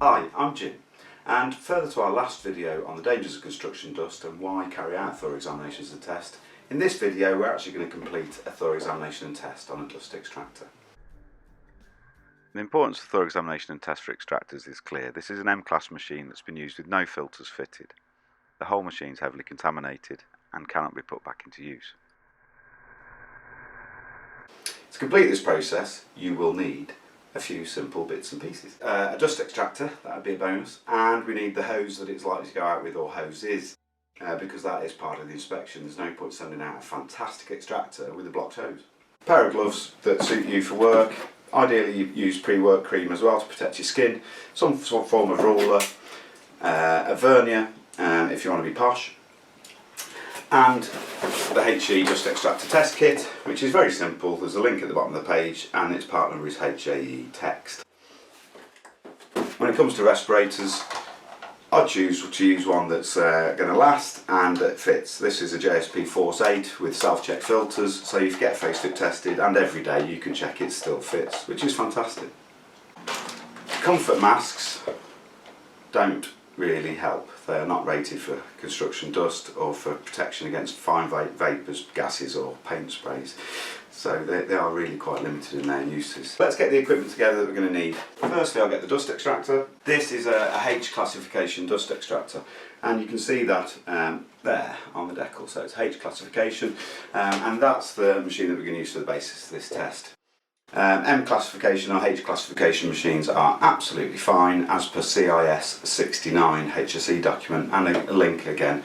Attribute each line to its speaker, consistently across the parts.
Speaker 1: Hi, I'm Jim, and further to our last video on the dangers of construction dust and why carry out thorough examinations and test, in this video we're actually going to complete a thorough examination and test on a dust extractor.
Speaker 2: The importance of thorough examination and test for extractors is clear. This is an M-class machine that's been used with no filters fitted. The whole machine is heavily contaminated and cannot be put back into use.
Speaker 1: To complete this process you will need a few simple bits and pieces. A dust extractor, that would be a bonus, and we need the hose that it's likely to go out with, or hoses, because that is part of the inspection. There's no point sending out a fantastic extractor with a blocked hose. A pair of gloves that suit you for work. Ideally you use pre-work cream as well to protect your skin, some form of ruler, a vernier if you want to be posh, and the HE Dust Extractor test kit, which is very simple. There's a link at the bottom of the page and its part number is TExT. When it comes to respirators, I choose to use one that's going to last and that fits. This is a JSP Force 8 with self-check filters, so you get face-fit tested and every day you can check it still fits, which is fantastic. Comfort masks don't really help. They are not rated for construction dust or for protection against fine vapours, gases or paint sprays, so they are really quite limited in their uses. Let's get the equipment together that we're going to need. Firstly, I'll get the dust extractor. This is a H classification dust extractor, and you can see that there on the decal, so it's H classification, and that's the machine that we're going to use for the basis of this test. M classification or H classification machines are absolutely fine as per CIS 69 HSE document, and a link again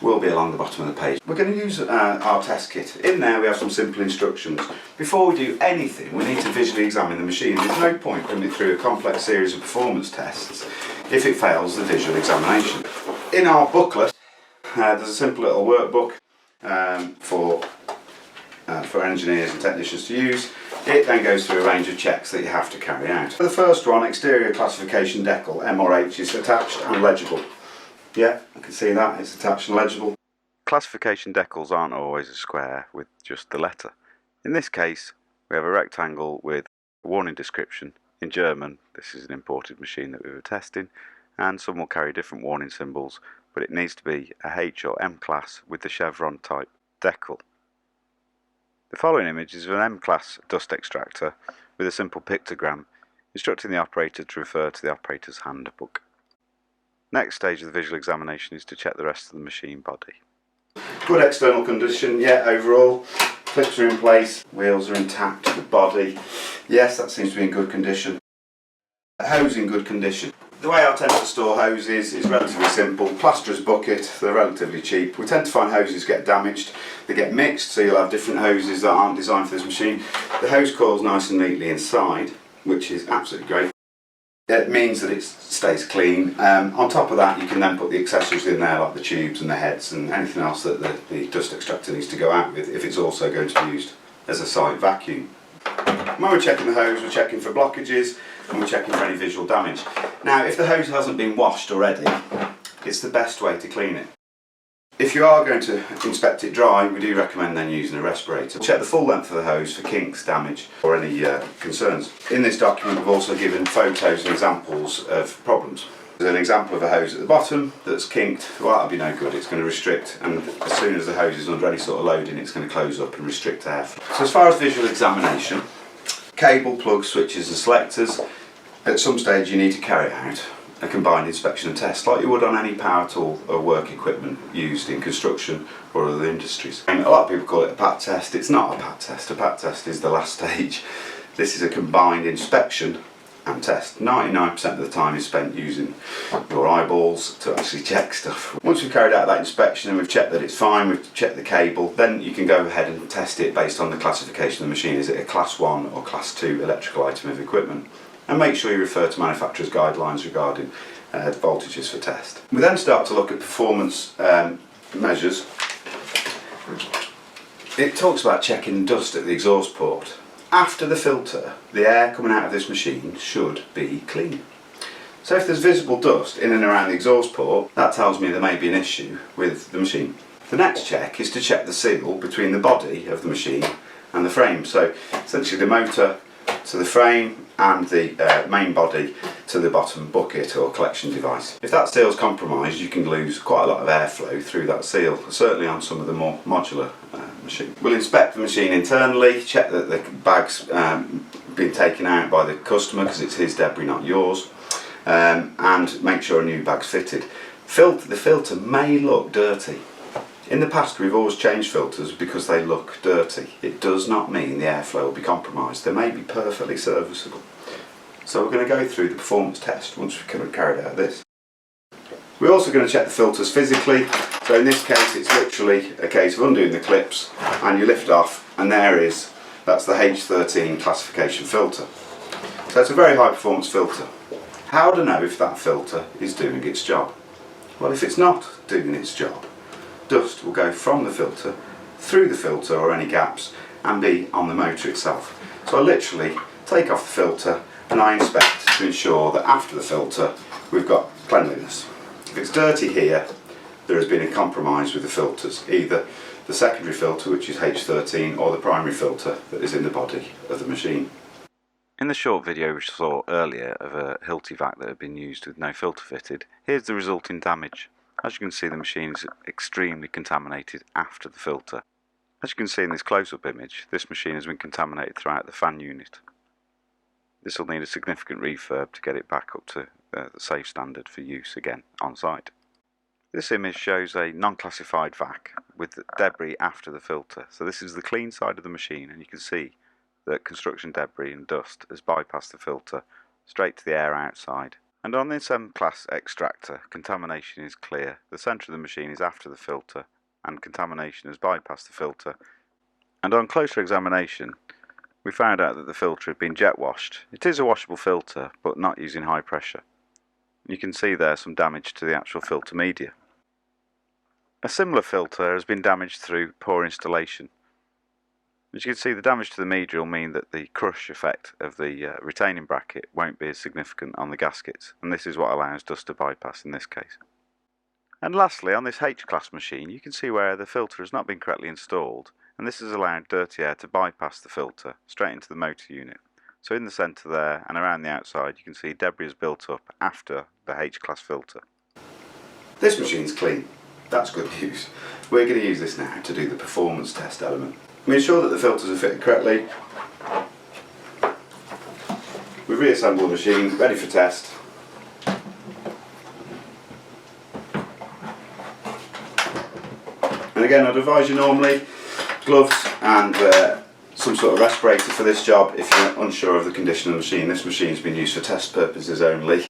Speaker 1: will be along the bottom of the page. We're going to use our test kit. In there we have some simple instructions. Before we do anything we need to visually examine the machine. There's no point putting it through a complex series of performance tests if it fails the visual examination. In our booklet there's a simple little workbook for engineers and technicians to use. It then goes through a range of checks that you have to carry out. For the first one, exterior classification decal, M or H, is attached and legible. Yeah, I can see that, it's attached and legible.
Speaker 2: Classification decals aren't always a square with just the letter. In this case, we have a rectangle with a warning description in German. This is an imported machine that we were testing, and some will carry different warning symbols, but it needs to be a H or M class with the chevron type decal. The following image is of an M-class dust extractor with a simple pictogram instructing the operator to refer to the operator's handbook. Next stage of the visual examination is to check the rest of the machine body.
Speaker 1: Good external condition, yeah, overall. Clips are in place, wheels are intact, the body, yes, that seems to be in good condition. The hose in good condition. The way I tend to store hoses is relatively simple. Plasterer's bucket, they're relatively cheap. We tend to find hoses get damaged, they get mixed, so you'll have different hoses that aren't designed for this machine. The hose coil's nice and neatly inside, which is absolutely great. It means that it stays clean. On top of that you can then put the accessories in there like the tubes and the heads and anything else that the dust extractor needs to go out with if it's also going to be used as a site vacuum. When we're checking the hose, we're checking for blockages and we're checking for any visual damage. Now if the hose hasn't been washed already, it's the best way to clean it. If you are going to inspect it dry, we do recommend then using a respirator. Check the full length of the hose for kinks, damage or any concerns. In this document we've also given photos and examples of problems. There's an example of a hose at the bottom that's kinked. Well, that'll be no good, it's going to restrict, and as soon as the hose is under any sort of loading it's going to close up and restrict air. So as far as visual examination, cable, plugs, switches and selectors, at some stage you need to carry out a combined inspection and test like you would on any power tool or work equipment used in construction or other industries. And a lot of people call it a pat test. It's not a pat test. A pat test is the last stage. This is a combined inspection and test. 99% of the time is spent using your eyeballs to actually check stuff. Once we've carried out that inspection and we've checked that it's fine, we've checked the cable, then you can go ahead and test it based on the classification of the machine. Is it a class 1 or class 2 electrical item of equipment? And make sure you refer to manufacturer's guidelines regarding voltages for test. We then start to look at performance measures. It talks about checking dust at the exhaust port. After the filter, the air coming out of this machine should be clean. So if there's visible dust in and around the exhaust port, that tells me there may be an issue with the machine. The next check is to check the seal between the body of the machine and the frame. So essentially the motor to the frame and the main body to the bottom bucket or collection device. If that seal's compromised, you can lose quite a lot of airflow through that seal, certainly on some of the more modular machines. We'll inspect the machine internally, check that the bag's been taken out by the customer because it's his debris, not yours, and make sure a new bag's fitted. The filter may look dirty. In the past we've always changed filters because they look dirty. It does not mean the airflow will be compromised. They may be perfectly serviceable. So we're going to go through the performance test once we've carried out this. We're also going to check the filters physically. So in this case it's literally a case of undoing the clips and you lift off, and that's the H13 classification filter. So it's a very high performance filter. How to know if that filter is doing its job? Well, if it's not doing its job, dust will go from the filter, through the filter or any gaps, and be on the motor itself. So I literally take off the filter and I inspect to ensure that after the filter we've got cleanliness. If it's dirty here, there has been a compromise with the filters, either the secondary filter, which is H13, or the primary filter that is in the body of the machine.
Speaker 2: In the short video we saw earlier of a Hilti vac that had been used with no filter fitted, here's the resulting damage. As you can see, the machine is extremely contaminated after the filter. As you can see in this close-up image, this machine has been contaminated throughout the fan unit. This will need a significant refurb to get it back up to the safe standard for use again on site. This image shows a non-classified vac with the debris after the filter. So this is the clean side of the machine, and you can see that construction debris and dust has bypassed the filter straight to the air outside. And on this class extractor, contamination is clear. The centre of the machine is after the filter and contamination has bypassed the filter. And on closer examination we found out that the filter had been jet washed. It is a washable filter, but not using high pressure. You can see there some damage to the actual filter media. A similar filter has been damaged through poor installation. As you can see, the damage to the media will mean that the crush effect of the retaining bracket won't be as significant on the gaskets, and this is what allows dust to bypass in this case. And lastly, on this H-class machine, you can see where the filter has not been correctly installed, and this has allowed dirty air to bypass the filter straight into the motor unit. So in the centre there and around the outside, you can see debris is built up after the H-class filter.
Speaker 1: This machine's clean. That's good news. We're going to use this now to do the performance test element. We ensure that the filters are fitted correctly. We've reassembled the machine, ready for test. And again, I'd advise you normally gloves and some sort of respirator for this job if you're unsure of the condition of the machine. This machine's been used for test purposes only.